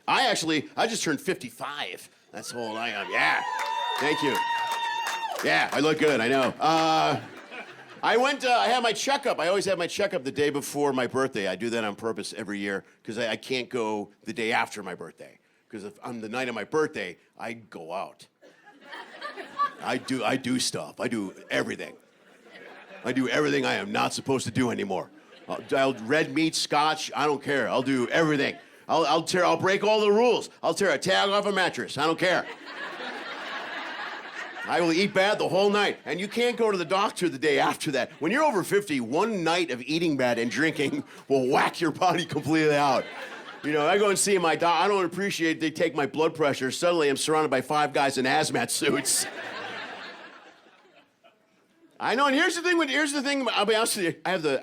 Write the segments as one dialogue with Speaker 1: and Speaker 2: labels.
Speaker 1: I just turned 55. That's how old I am. Yeah. Thank you. Yeah, I look good, I know. I had my checkup. I always have my checkup the day before my birthday. I do that on purpose every year because I can't go the day after my birthday. Because if on the night of my birthday, I go out. I do stuff. I do everything. I do everything I am not supposed to do anymore. I'll red meat, scotch, I don't care. I'll do everything. I'll break all the rules. I'll tear a tag off a mattress. I don't care. I will eat bad the whole night. And you can't go to the doctor the day after that. When you're over 50, one night of eating bad and drinking will whack your body completely out. You know, I go and see my doc. I don't appreciate they take my blood pressure. Suddenly I'm surrounded by 5 guys in hazmat suits. I know, and here's the thing. I'll be honest with you. I have the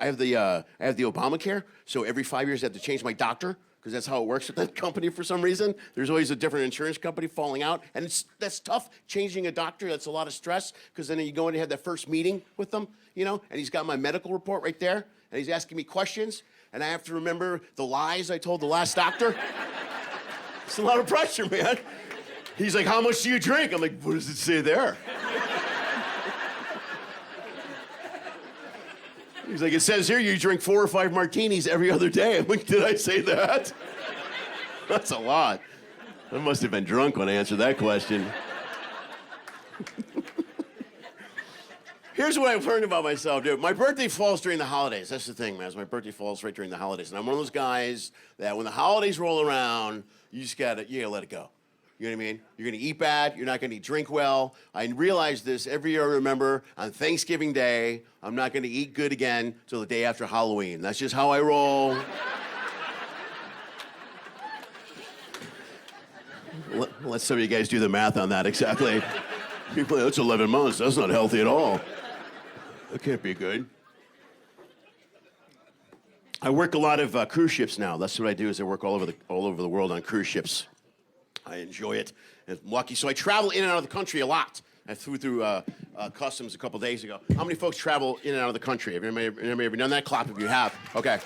Speaker 1: Obamacare, so every 5 years I have to change my doctor because that's how it works with that company for some reason. There's always a different insurance company falling out, and that's tough changing a doctor. That's a lot of stress because then you go in and have that first meeting with them, you know, and he's got my medical report right there, and he's asking me questions, and I have to remember the lies I told the last doctor. It's a lot of pressure, man. He's like, "How much do you drink?" I'm like, "What does it say there?" He's like, "It says here you drink 4 or 5 martinis every other day." I'm like, "Did I say that?" That's a lot. I must have been drunk when I answered that question. Here's what I've learned about myself, dude. My birthday falls during the holidays. That's the thing, man. My birthday falls right during the holidays. And I'm one of those guys that when the holidays roll around, you gotta let it go. You know what I mean? You're gonna eat bad, you're not gonna drink well. I realize this every year. I remember on Thanksgiving Day, I'm not gonna eat good again till the day after Halloween. That's just how I roll. Let some of you guys do the math on that exactly. People, that's 11 months, that's not healthy at all. That can't be good. I work a lot of cruise ships now. That's what I do, is I work all over the world on cruise ships. I enjoy it. I'm lucky. So I travel in and out of the country a lot. I flew through customs a couple days ago. How many folks travel in and out of the country? Have anybody ever done that? Clap if you have. Okay.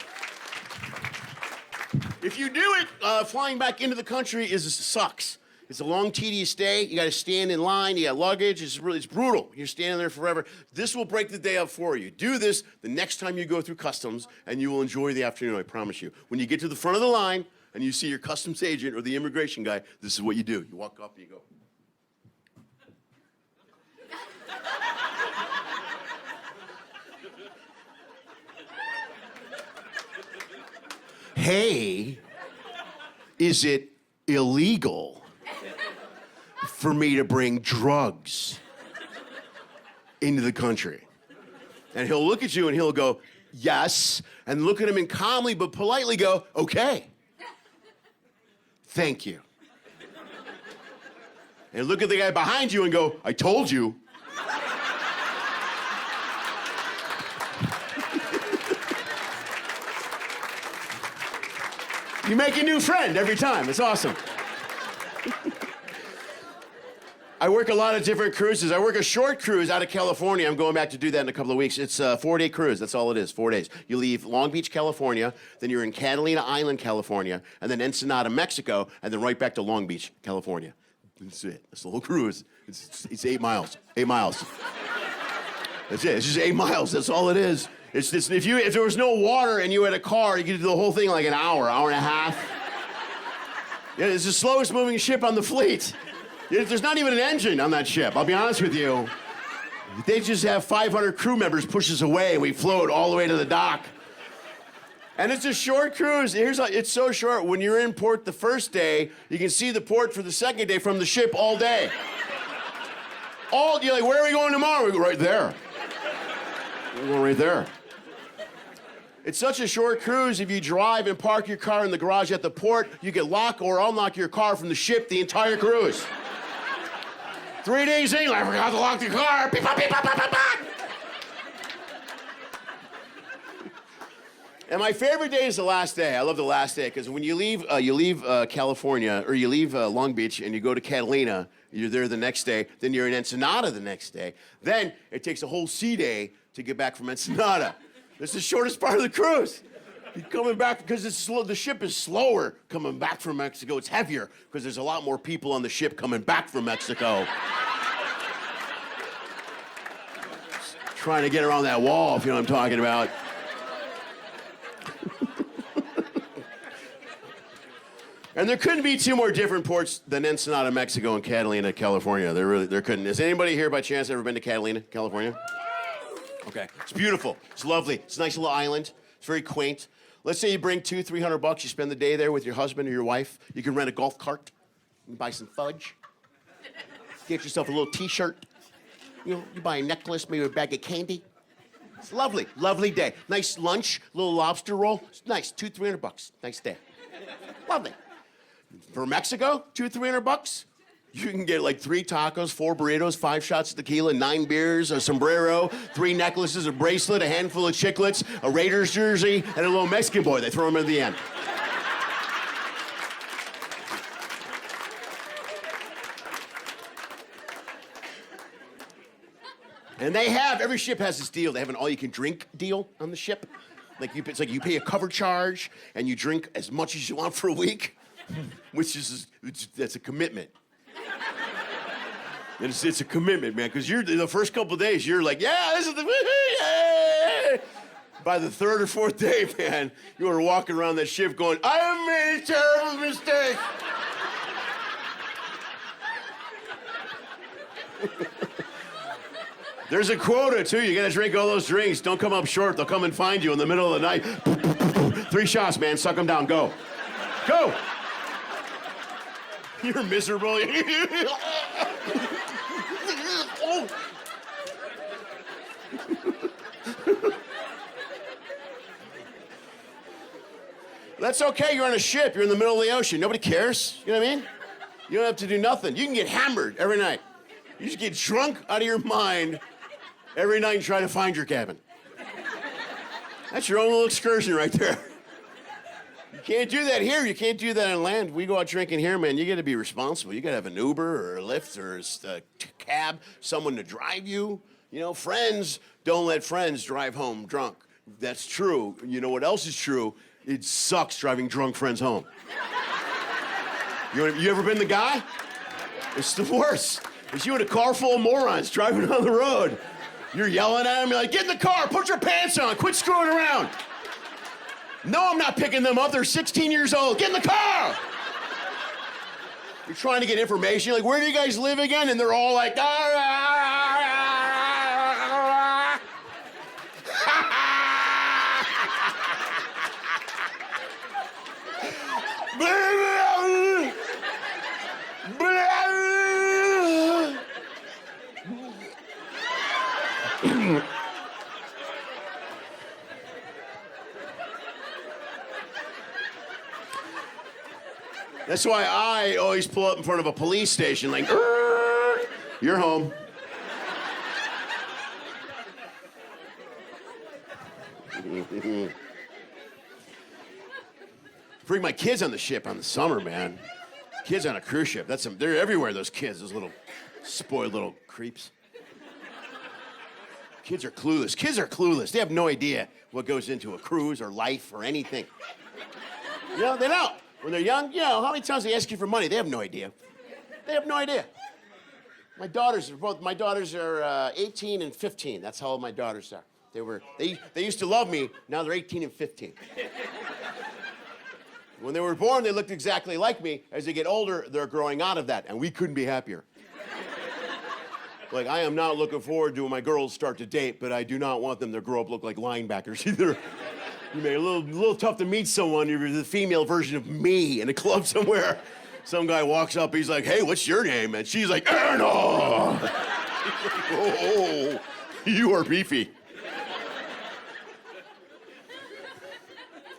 Speaker 1: If you do it, flying back into the country sucks. It's a long, tedious stay. You got to stand in line. You got luggage. It's brutal. You're standing there forever. This will break the day up for you. Do this the next time you go through customs, and you will enjoy the afternoon, I promise you. When you get to the front of the line, and you see your customs agent or the immigration guy, this is what you do. You walk up and you go. Hey, is it illegal for me to bring drugs into the country? And he'll look at you and he'll go, yes, and look at him and calmly but politely go, okay. Thank you. And look at the guy behind you and go, I told you. You make a new friend every time. It's awesome. I work a lot of different cruises. I work a short cruise out of California. I'm going back to do that in a couple of weeks. It's a 4-day cruise. That's all it is, 4 days. You leave Long Beach, California, then you're in Catalina Island, California, and then Ensenada, Mexico, and then right back to Long Beach, California. That's it. That's the whole cruise. It's 8 miles. 8 miles. That's it. It's just 8 miles. That's all it is. It's if there was no water and you had a car, you could do the whole thing in like an hour and a half. Yeah, it's the slowest moving ship on the fleet. There's not even an engine on that ship, I'll be honest with you. They just have 500 crew members push us away, and we float all the way to the dock. And it's a short cruise. It's so short. When you're in port the first day, you can see the port for the second day from the ship all day. You're like, where are we going tomorrow? We go right there. We're going right there. It's such a short cruise. If you drive and park your car in the garage at the port, you can lock or unlock your car from the ship the entire cruise. 3 days in, I forgot to lock the car. Beep, beep, beep, beep, beep, beep. And my favorite day is the last day. I love the last day because when you leave California, or you leave Long Beach and you go to Catalina, you're there the next day, then you're in Ensenada the next day. Then it takes a whole sea day to get back from Ensenada. It's the shortest part of the cruise. You're coming back because it's slow. The ship is slower coming back from Mexico. It's heavier because there's a lot more people on the ship coming back from Mexico. Trying to get around that wall, if you know what I'm talking about. And there couldn't be two more different ports than Ensenada, Mexico, and Catalina, California. There couldn't. Has anybody here by chance ever been to Catalina, California? Okay. It's beautiful. It's lovely. It's a nice little island. It's very quaint. Let's say you bring $200-300. You spend the day there with your husband or your wife. You can rent a golf cart. You can buy some fudge. Get yourself a little T-shirt. You buy a necklace, maybe a bag of candy. It's lovely. Lovely day. Nice lunch, little lobster roll. It's nice. $200-300. Nice day. Lovely. For Mexico, $200-300. You can get like 3 tacos, 4 burritos, 5 shots of tequila, 9 beers, a sombrero, 3 necklaces, a bracelet, a handful of chiclets, a Raiders jersey, and a little Mexican boy. They throw him at the end. And every ship has this deal. They have an all-you-can-drink deal on the ship. It's like you pay a cover charge and you drink as much as you want for a week, that's a commitment. And it's a commitment, man, because the first couple of days, you're like, yeah, this is the, yeah. By the 3rd or 4th day, man, you are walking around that ship going, I have made a terrible mistake. There's a quota, too. You gotta drink all those drinks. Don't come up short. They'll come and find you in the middle of the night. 3 shots, man. Suck them down. Go. Go. You're miserable. That's okay. You're on a ship. You're in the middle of the ocean. Nobody cares. You know what I mean? You don't have to do nothing. You can get hammered every night. You just get drunk out of your mind every night and try to find your cabin. That's your own little excursion right there. You can't do that here. You can't do that on land. We go out drinking here, man. You got to be responsible. You got to have an Uber or a Lyft or a cab, someone to drive you. Friends, don't let friends drive home drunk. That's true. You know what else is true? It sucks driving drunk friends home. You ever been the guy? It's the worst. It's you in a car full of morons driving on the road. You're yelling at them. You're like, get in the car. Put your pants on. Quit screwing around. No, I'm not picking them up. They're 16 years old. Get in the car. You're trying to get information. You're like, where do you guys live again? And they're all like, That's why I always pull up in front of a police station like, you're home. Bring my kids on the ship on the summer, man. Kids on a cruise ship. They're everywhere, those kids, those little spoiled little creeps. Kids are clueless. Kids are clueless. They have no idea what goes into a cruise or life or anything. They don't. When they're young, how many times they ask you for money? They have no idea. They have no idea. My daughters are 18 and 15. That's how old my daughters are. They used to love me. Now they're 18 and 15. When they were born, they looked exactly like me. As they get older, they're growing out of that, and we couldn't be happier. Like, I am not looking forward to when my girls start to date, but I do not want them to grow up look like linebackers either. You may a little tough to meet someone. You're the female version of me in a club somewhere. Some guy walks up, he's like, hey, what's your name? And she's like, Erna! Oh, you are beefy.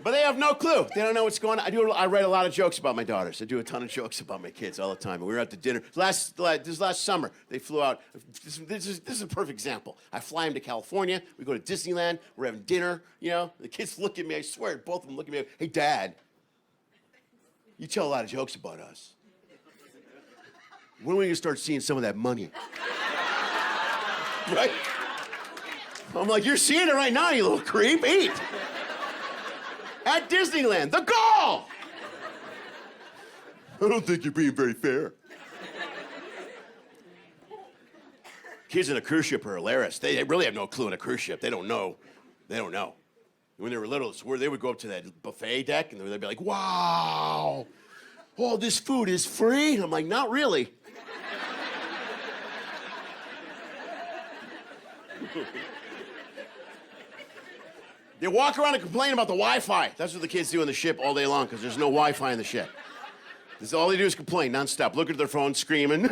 Speaker 1: But they have no clue. They don't know what's going on. I write a lot of jokes about my daughters. I do a ton of jokes about my kids all the time. We were at the dinner. This last summer, they flew out. This is a perfect example. I fly them to California. We go to Disneyland. We're having dinner. The kids look at me. I swear, both of them look at me. Hey, Dad, you tell a lot of jokes about us. When are we going to start seeing some of that money? Right? I'm like, you're seeing it right now, you little creep. Eat. At Disneyland, the gall! I don't think you're being very fair. Kids in a cruise ship are hilarious. They really have no clue in a cruise ship. They don't know. They don't know. When they were little, it's where they would go up to that buffet deck and they'd be like, wow, all this food is free? And I'm like, not really. They walk around and complain about the Wi-Fi. That's what the kids do on the ship all day long because there's no Wi-Fi in the ship. This, all they do is complain nonstop, look at their phone, screaming.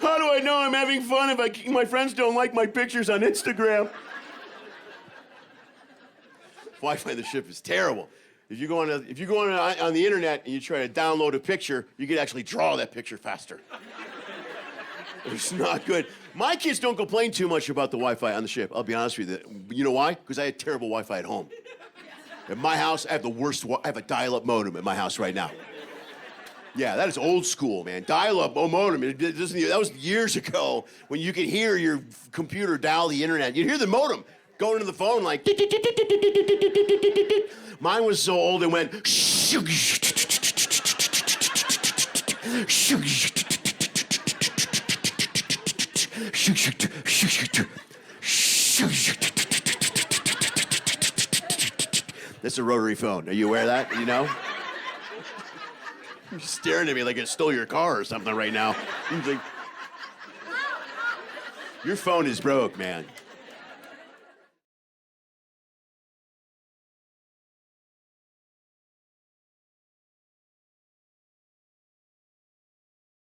Speaker 1: How do I know I'm having fun if my friends don't like my pictures on Instagram? Wi-Fi in the ship is terrible. If you go on the internet and you try to download a picture, you can actually draw that picture faster. It's not good. My kids don't complain too much about the Wi-Fi on the ship. I'll be honest with you. You know why? Because I had terrible Wi-Fi at home. At my house, I have the worst. I have a dial-up modem at my house right now. Yeah, that is old school, man. Dial-up modem. That was years ago when you could hear your computer dial the internet. You'd hear the modem going to the phone like. Mine was so old it went. That's a rotary phone. Are you aware of that? You know? You're staring at me like it stole your car or something right now. Like, your phone is broke, man.